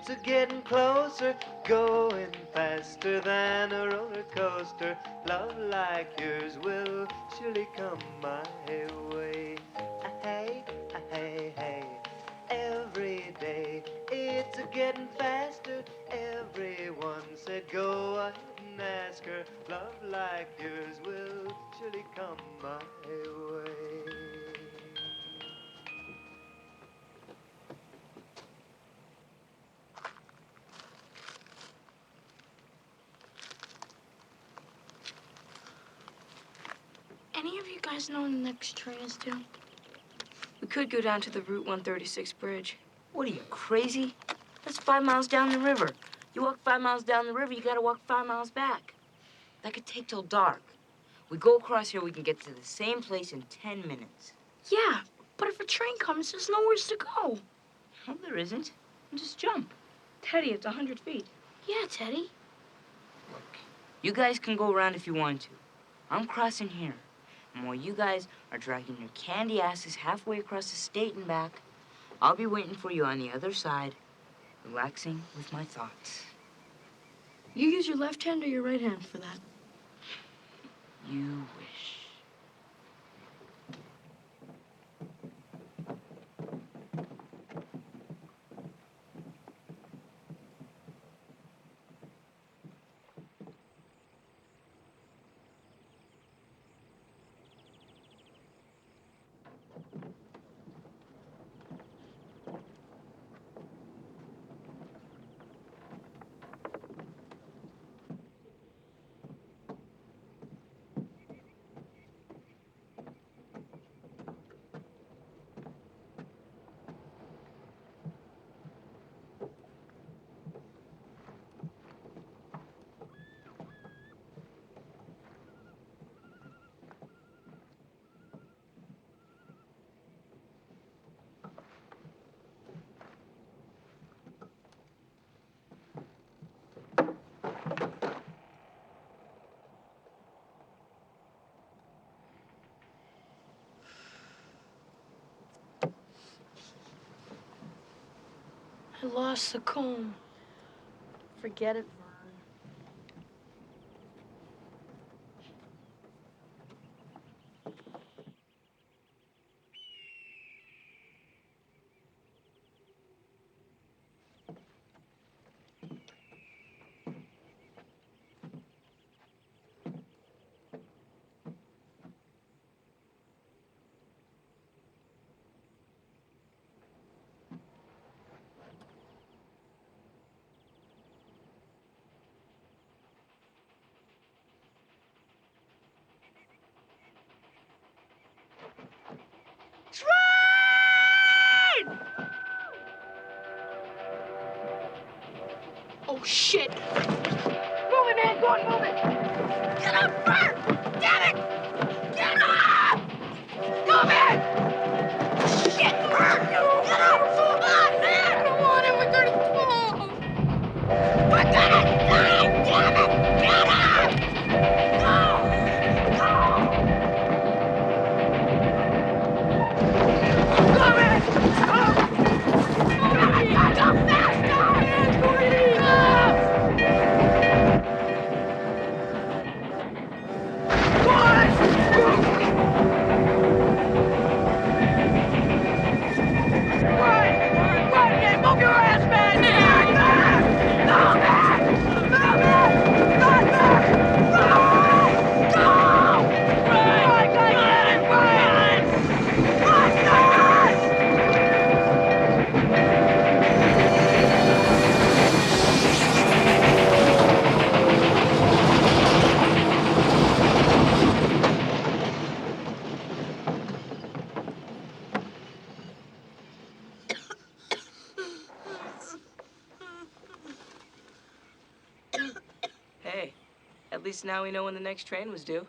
It's getting closer, going faster than a roller coaster. Love like yours will surely come my way. Hey, hey, hey. Every day it's getting faster. Everyone said go ahead and ask her. Love like yours will surely come my way. Any of you guys know when the next train is due? We could go down to the Route 136 bridge. What are you, crazy? That's 5 miles down the river. You walk 5 miles down the river, you gotta walk 5 miles back. That could take till dark. We go across here, we can get to the same place in 10 minutes. Yeah, but if a train comes, there's nowhere to go. No, there isn't. Just jump. Teddy, it's 100 feet. Yeah, Teddy. Look, you guys can go around if you want to. I'm crossing here. And while you guys are dragging your candy asses halfway across the state and back, I'll be waiting for you on the other side, relaxing with my thoughts. You use your left hand or your right hand for that? You wish. I lost the comb. Forget it, Vern. Train! Oh, shit! Move it, man! Go on, move it! Get up, Bert! Damn it! Get up! Move it! Shit, Bert! Get up! Come on, man! I don't want it. We're going to fall. We're gonna die! Damn it! Get up! Go! Go! Go, man! Go! Damn it! Go faster! Go! Run, man! Move your ass, man! Move it! Move it! Run, man! Run! Go! Run! Run! Run! Run! Hey, at least now we know when the next train was due.